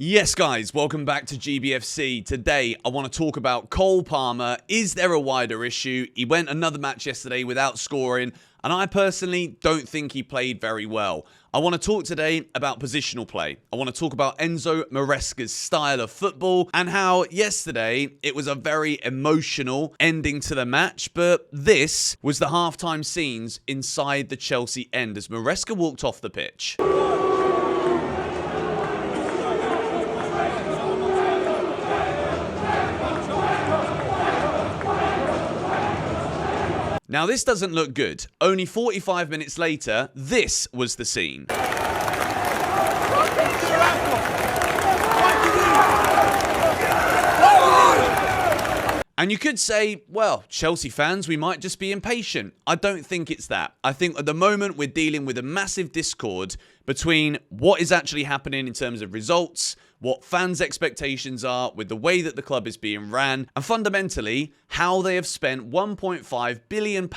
Yes guys, welcome back to GBFC. Today I want to talk about Cole Palmer. Is there a wider issue? He went another match yesterday without scoring, and I personally don't think he played very well. I want to talk today about positional play. I want to talk about Enzo Maresca's style of football and how yesterday it was a very emotional ending to the match, but this was the halftime scenes inside the Chelsea end as Maresca walked off the pitch. Now, this doesn't look good. Only 45 minutes later, this was the scene. And you could say, well, Chelsea fans, we might just be impatient. I don't think it's that. I think at the moment we're dealing with a massive discord between what is actually happening in terms of results, what fans' expectations are with the way that the club is being ran, and fundamentally, how they have spent £1.5 billion,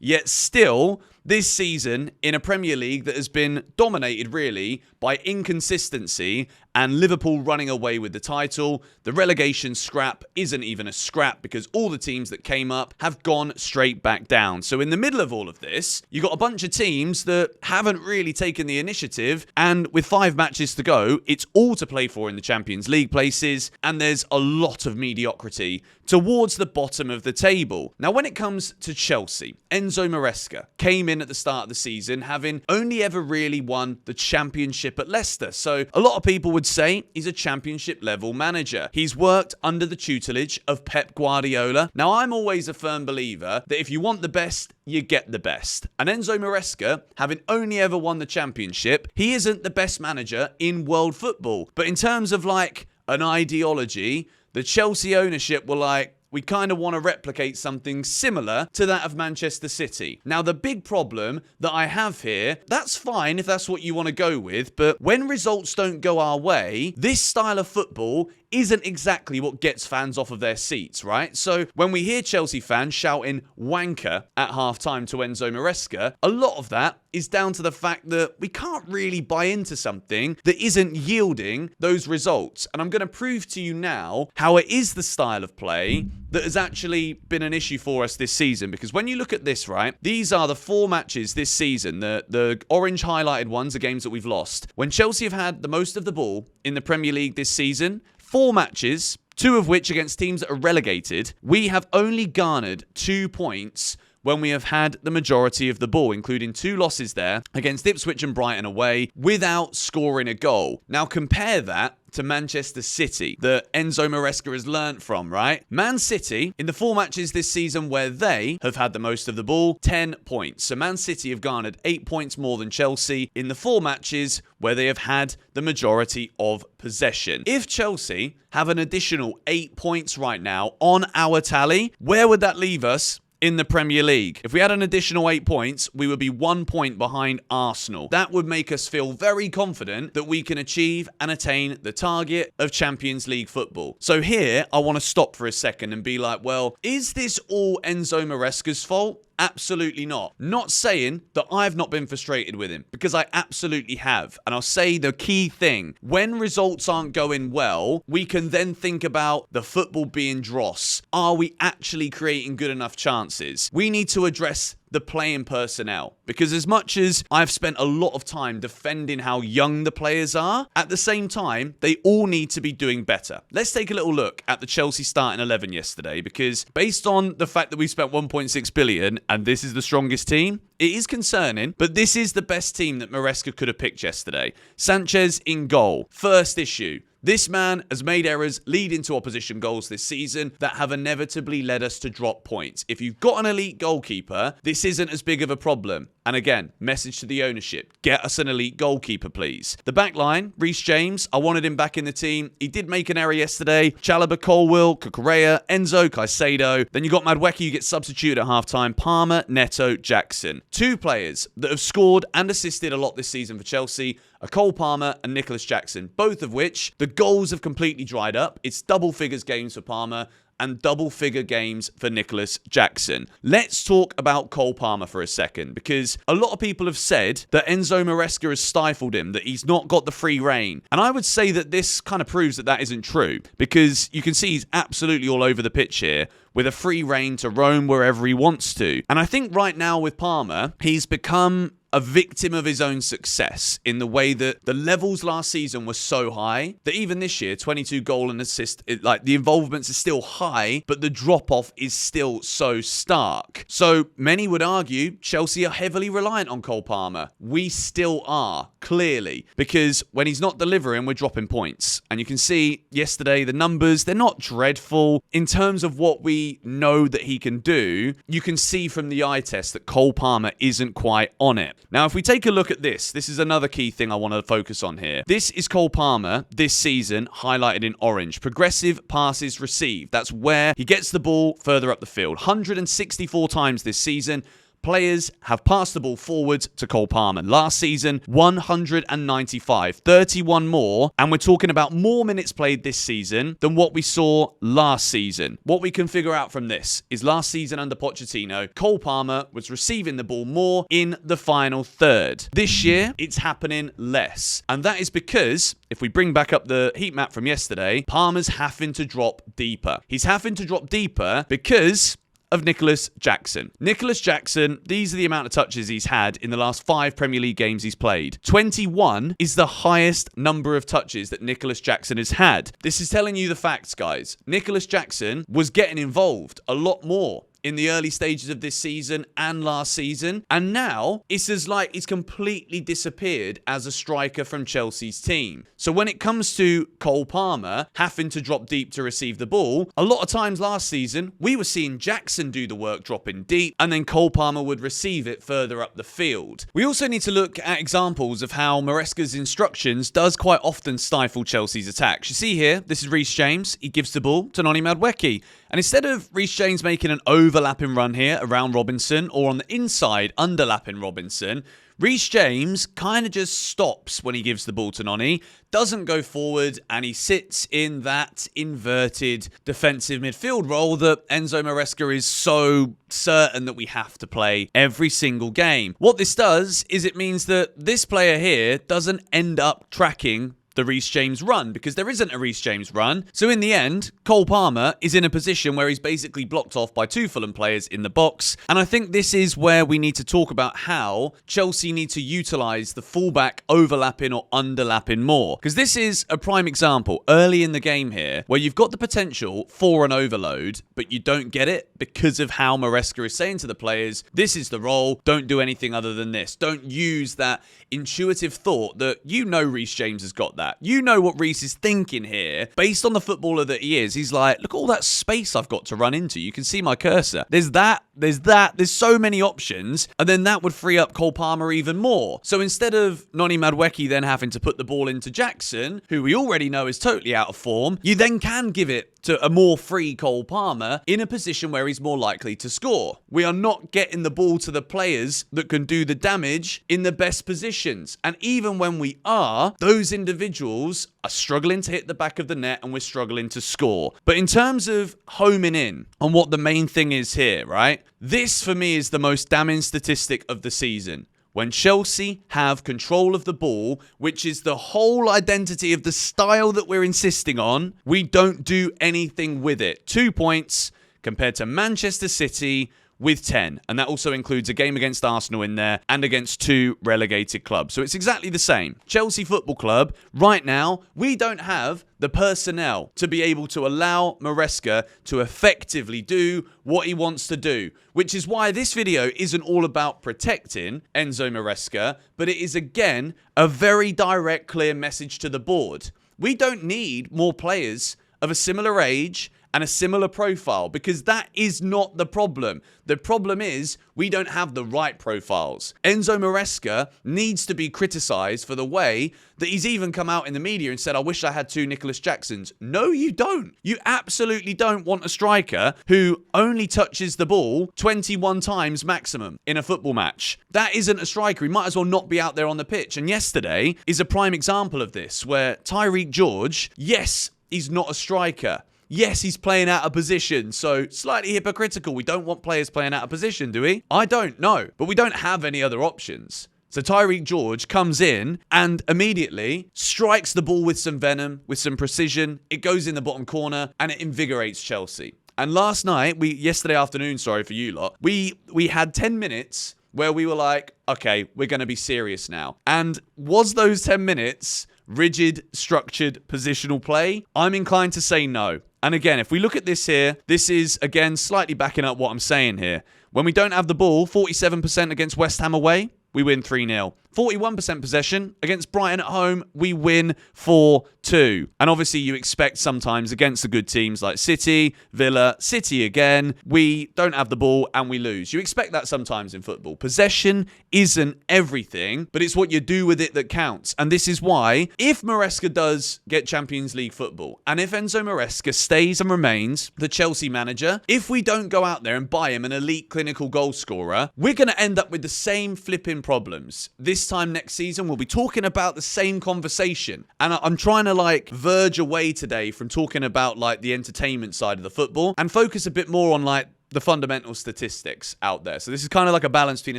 yet still, this season, in a Premier League that has been dominated, really, by inconsistency and Liverpool running away with the title. The relegation scrap isn't even a scrap because all the teams that came up have gone straight back down. So in the middle of all of this, you've got a bunch of teams that haven't really taken the initiative, and with 5 matches to go, it's all to play for in the Champions League places, and there's a lot of mediocrity towards the bottom of the table. Now, when it comes to Chelsea, Enzo Maresca came in at the start of the season having only ever really won the Championship at Leicester. So a lot of people would say he's a Championship level manager. He's worked under the tutelage of Pep Guardiola. Now, I'm always a firm believer that if you want the best, you get the best. And Enzo Maresca, having only ever won the Championship, he isn't the best manager in world football. But in terms of like an ideology, the Chelsea ownership were like, we kind of want to replicate something similar to that of Manchester City. Now, the big problem that I have here, that's fine if that's what you want to go with, but when results don't go our way, this style of football isn't exactly what gets fans off of their seats, right? So when we hear Chelsea fans shouting wanker at halftime to Enzo Maresca, a lot of that is down to the fact that we can't really buy into something that isn't yielding those results. And I'm going to prove to you now how it is the style of play that has actually been an issue for us this season. Because when you look at this, right, these are the 4 matches this season. The orange highlighted ones are games that we've lost. When Chelsea have had the most of the ball in the Premier League this season, 4 matches, 2 of which against teams that are relegated, we have only garnered 2 points when we have had the majority of the ball, including 2 losses there against Ipswich and Brighton away without scoring a goal. Now compare that to Manchester City that Enzo Maresca has learnt from, right? Man City, in the 4 matches this season where they have had the most of the ball, 10 points. So Man City have garnered 8 points more than Chelsea in the 4 matches where they have had the majority of possession. If Chelsea have an additional 8 points right now on our tally, where would that leave us in the Premier League? If we had an additional 8 points, we would be 1 point behind Arsenal. That would make us feel very confident that we can achieve and attain the target of Champions League football. So here, I want to stop for a second and be like, well, is this all Enzo Maresca's fault? Absolutely not. Not saying that I've not been frustrated with him, because I absolutely have. And I'll say the key thing, when results aren't going well, we can then think about the football being dross. Are we actually creating good enough chances? We need to address the playing personnel, because as much as I've spent a lot of time defending how young the players are, at the same time, they all need to be doing better. Let's take a little look at the Chelsea starting 11 yesterday, because based on the fact that we spent 1.6 billion and this is the strongest team, it is concerning, but this is the best team that Maresca could have picked yesterday. Sanchez in goal. First issue. This man has made errors leading to opposition goals this season that have inevitably led us to drop points. If you've got an elite goalkeeper, this isn't as big of a problem. And again, message to the ownership, get us an elite goalkeeper, please. The back line, Reece James, I wanted him back in the team. He did make an error yesterday. Chalobah, Colwill, Cucurella, Enzo, Caicedo. Then you got Madueke, you get substituted at halftime. Palmer, Neto, Jackson. 2 players that have scored and assisted a lot this season for Chelsea are Cole Palmer and Nicholas Jackson, both of which the goals have completely dried up. It's double figures games for Palmer and double-figure games for Nicholas Jackson. Let's talk about Cole Palmer for a second, because a lot of people have said that Enzo Maresca has stifled him, that he's not got the free rein. And I would say that this kind of proves that that isn't true, because you can see he's absolutely all over the pitch here, with a free rein to roam wherever he wants to. And I think right now with Palmer, he's become a victim of his own success in the way that the levels last season were so high that even this year, 22 goal and assist, like the involvements are still high, but the drop-off is still so stark. So many would argue Chelsea are heavily reliant on Cole Palmer. We still are, clearly, because when he's not delivering, we're dropping points. And you can see yesterday, the numbers, they're not dreadful. In terms of what we know that he can do, you can see from the eye test that Cole Palmer isn't quite on it. Now, if we take a look at this is another key thing I want to focus on here. This is Cole Palmer this season, highlighted in orange. Progressive passes received. That's where he gets the ball further up the field. 164 times this season. Players have passed the ball forward to Cole Palmer. Last season, 195, 31 more, and we're talking about more minutes played this season than what we saw last season. What we can figure out from this is last season under Pochettino, Cole Palmer was receiving the ball more in the final third. This year, it's happening less. And that is because, if we bring back up the heat map from yesterday, Palmer's having to drop deeper. He's having to drop deeper because of Nicholas Jackson. Nicholas Jackson, these are the amount of touches he's had in the last 5 Premier League games he's played. 21 is the highest number of touches that Nicholas Jackson has had. This is telling you the facts, guys. Nicholas Jackson was getting involved a lot more in the early stages of this season and last season. And now it's as like he's completely disappeared as a striker from Chelsea's team. So when it comes to Cole Palmer having to drop deep to receive the ball, a lot of times last season, we were seeing Jackson do the work dropping deep, and then Cole Palmer would receive it further up the field. We also need to look at examples of how Maresca's instructions does quite often stifle Chelsea's attacks. You see here, this is Reece James. He gives the ball to Noni Madueke. And instead of Reece James making an overlapping run here around Robinson, or on the inside underlapping Robinson, Reece James kind of just stops when he gives the ball to Noni, doesn't go forward, and he sits in that inverted defensive midfield role that Enzo Maresca is so certain that we have to play every single game. What this does is it means that this player here doesn't end up tracking the Reece James run, because there isn't a Reece James run. So in the end, Cole Palmer is in a position where he's basically blocked off by 2 Fulham players in the box. And I think this is where we need to talk about how Chelsea need to utilise the fullback overlapping or underlapping more. Because this is a prime example early in the game here where you've got the potential for an overload, but you don't get it because of how Maresca is saying to the players, this is the role, don't do anything other than this. Don't use that intuitive thought that you know Reece James has got that. You know what Reece is thinking here. Based on the footballer that he is, he's like, look at all that space I've got to run into. You can see my cursor. There's that. There's so many options. And then that would free up Cole Palmer even more. So instead of Noni Madueke then having to put the ball into Jackson, who we already know is totally out of form, you then can give it to a more free Cole Palmer in a position where he's more likely to score. We are not getting the ball to the players that can do the damage in the best positions. And even when we are, those individuals are struggling to hit the back of the net and we're struggling to score. But in terms of homing in on what the main thing is here, right? This for me is the most damning statistic of the season. When Chelsea have control of the ball, which is the whole identity of the style that we're insisting on, we don't do anything with it. 2 points compared to Manchester City with 10. And that also includes a game against Arsenal in there and against 2 relegated clubs. So it's exactly the same. Chelsea Football Club, right now, we don't have the personnel to be able to allow Maresca to effectively do what he wants to do. Which is why this video isn't all about protecting Enzo Maresca, but it is, again, a very direct, clear message to the board. We don't need more players of a similar age and a similar profile, because that is not the problem. The problem is we don't have the right profiles. Enzo Maresca needs to be criticised for the way that he's even come out in the media and said, I wish I had 2 Nicholas Jacksons. No, you don't. You absolutely don't want a striker who only touches the ball 21 times maximum in a football match. That isn't a striker. He might as well not be out there on the pitch. And yesterday is a prime example of this, where Tyreek George, yes, he's not a striker, Yes, he's playing out of position, so slightly hypocritical. We don't want players playing out of position, do we? I don't know, but we don't have any other options. So Tyreek George comes in and immediately strikes the ball with some venom, with some precision. It goes in the bottom corner and it invigorates Chelsea. And last night, yesterday afternoon, sorry for you lot, we had 10 minutes where we were like, okay, we're going to be serious now. And was those 10 minutes rigid, structured, positional play? I'm inclined to say no. And again, if we look at this here, this is, again, slightly backing up what I'm saying here. When we don't have the ball, 47% against West Ham away, we win 3-0. 41% possession against Brighton at home, we win 4-2. And obviously you expect sometimes against the good teams like City, Villa, City again, we don't have the ball and we lose. You expect that sometimes in football. Possession isn't everything, but it's what you do with it that counts. And this is why, if Maresca does get Champions League football, and if Enzo Maresca stays and remains the Chelsea manager, if we don't go out there and buy him an elite clinical goal scorer, we're going to end up with the same flipping problems. This time next season, we'll be talking about the same conversation. And I'm trying to verge away today from talking about the entertainment side of the football and focus a bit more on the fundamental statistics out there. So this is kind of like a balance between a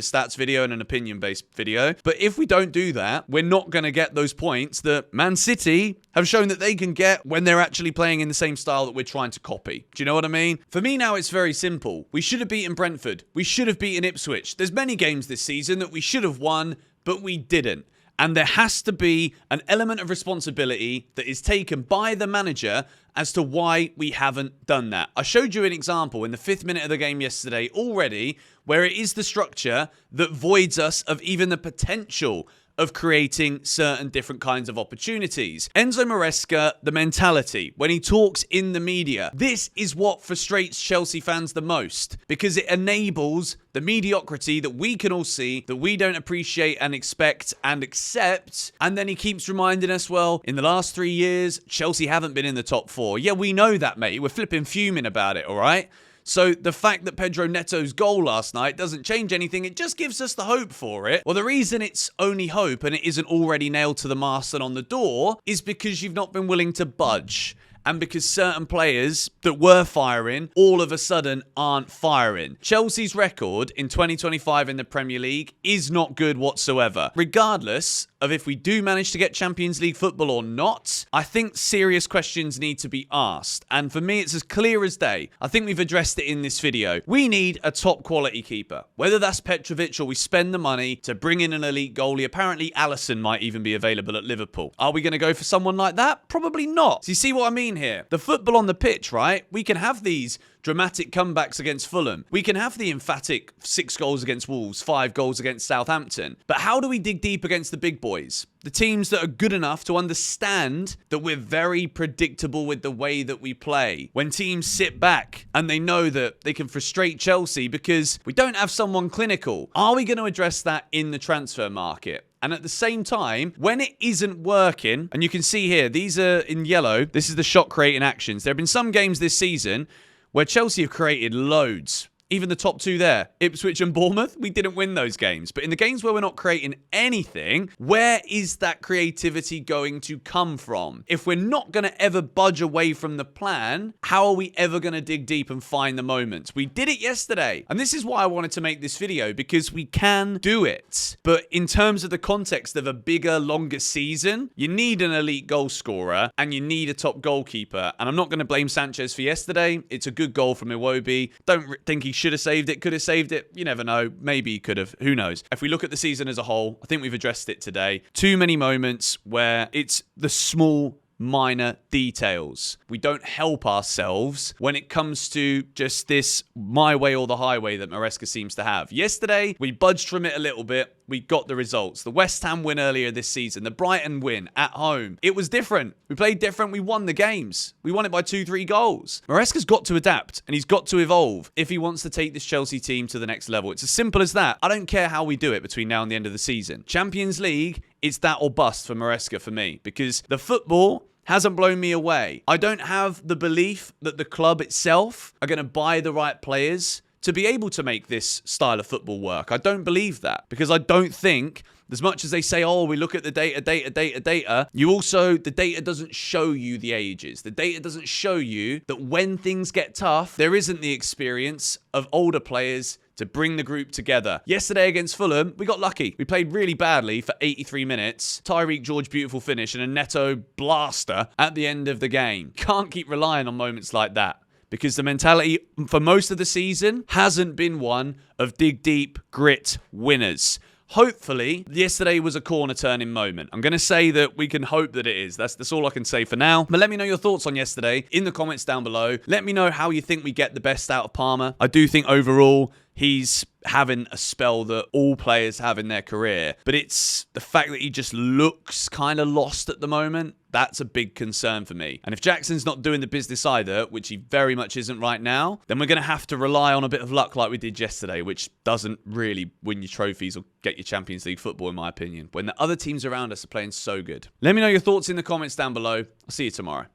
stats video and an opinion-based video. But if we don't do that, we're not going to get those points that Man City have shown that they can get when they're actually playing in the same style that we're trying to copy. Do you know what I mean? For me now, it's very simple. We should have beaten Brentford. We should have beaten Ipswich. There's many games this season that we should have won, but we didn't. And there has to be an element of responsibility that is taken by the manager as to why we haven't done that. I showed you an example in the 5th minute of the game yesterday already, where it is the structure that voids us of even the potential of creating certain different kinds of opportunities. Enzo Maresca, the mentality, when he talks in the media, this is what frustrates Chelsea fans the most, because it enables the mediocrity that we can all see, that we don't appreciate and expect and accept. And then he keeps reminding us, well, in the last 3 years, Chelsea haven't been in the top 4. Yeah, we know that, mate. We're flipping fuming about it, all right? So the fact that Pedro Neto's goal last night doesn't change anything, it just gives us the hope for it. Well, the reason it's only hope and it isn't already nailed to the mast and on the door is because you've not been willing to budge. And because certain players that were firing all of a sudden aren't firing. Chelsea's record in 2025 in the Premier League is not good whatsoever. Regardless of if we do manage to get Champions League football or not, I think serious questions need to be asked. And for me, it's as clear as day. I think we've addressed it in this video. We need a top quality keeper. Whether that's Petrovic or we spend the money to bring in an elite goalie. Apparently, Alisson might even be available at Liverpool. Are we going to go for someone like that? Probably not. So you see what I mean here? The football on the pitch, right? We can have these dramatic comebacks against Fulham. We can have the emphatic 6 goals against Wolves, 5 goals against Southampton. But how do we dig deep against the big boys? The teams that are good enough to understand that we're very predictable with the way that we play. When teams sit back and they know that they can frustrate Chelsea because we don't have someone clinical. Are we going to address that in the transfer market? And at the same time, when it isn't working, and you can see here, these are in yellow, this is the shot creating actions. There have been some games this season where Chelsea have created loads. Even the top 2 there, Ipswich and Bournemouth, we didn't win those games. But in the games where we're not creating anything, where is that creativity going to come from? If we're not going to ever budge away from the plan, how are we ever going to dig deep and find the moments? We did it yesterday. And this is why I wanted to make this video, because we can do it. But in terms of the context of a bigger, longer season, you need an elite goal scorer and you need a top goalkeeper. And I'm not going to blame Sanchez for yesterday. It's a good goal from Iwobi. Don't think he should have saved it, could have saved it. You never know. Maybe he could have. Who knows? If we look at the season as a whole, I think we've addressed it today. Too many moments where it's the small, minor details. We don't help ourselves when it comes to just this my way or the highway that Maresca seems to have. Yesterday, we budged from it a little bit. We got the results. The West Ham win earlier this season. The Brighton win at home. It was different. We played different. We won the games. We won it by 2-3 goals. Maresca's got to adapt and he's got to evolve if he wants to take this Chelsea team to the next level. It's as simple as that. I don't care how we do it between now and the end of the season. Champions League, it's that or bust for Maresca for me, because the football hasn't blown me away. I don't have the belief that the club itself are going to buy the right players to be able to make this style of football work. I don't believe that, because I don't think As much as they say, oh, we look at the data, you also, the data doesn't show you the ages. The data doesn't show you that when things get tough, there isn't the experience of older players to bring the group together. Yesterday against Fulham, we got lucky. We played really badly for 83 minutes. Tyreek George, beautiful finish, and a Neto blaster at the end of the game. Can't keep relying on moments like that, because the mentality for most of the season hasn't been one of dig deep, grit winners. Hopefully, yesterday was a corner-turning moment. I'm going to say that we can hope that it is. That's all I can say for now. But let me know your thoughts on yesterday in the comments down below. Let me know how you think we get the best out of Palmer. I do think overall, he's having a spell that all players have in their career. But it's the fact that he just looks kind of lost at the moment. That's a big concern for me. And if Jackson's not doing the business either, which he very much isn't right now, then we're going to have to rely on a bit of luck like we did yesterday, which doesn't really win you trophies or get you Champions League football, in my opinion, when the other teams around us are playing so good. Let me know your thoughts in the comments down below. I'll see you tomorrow.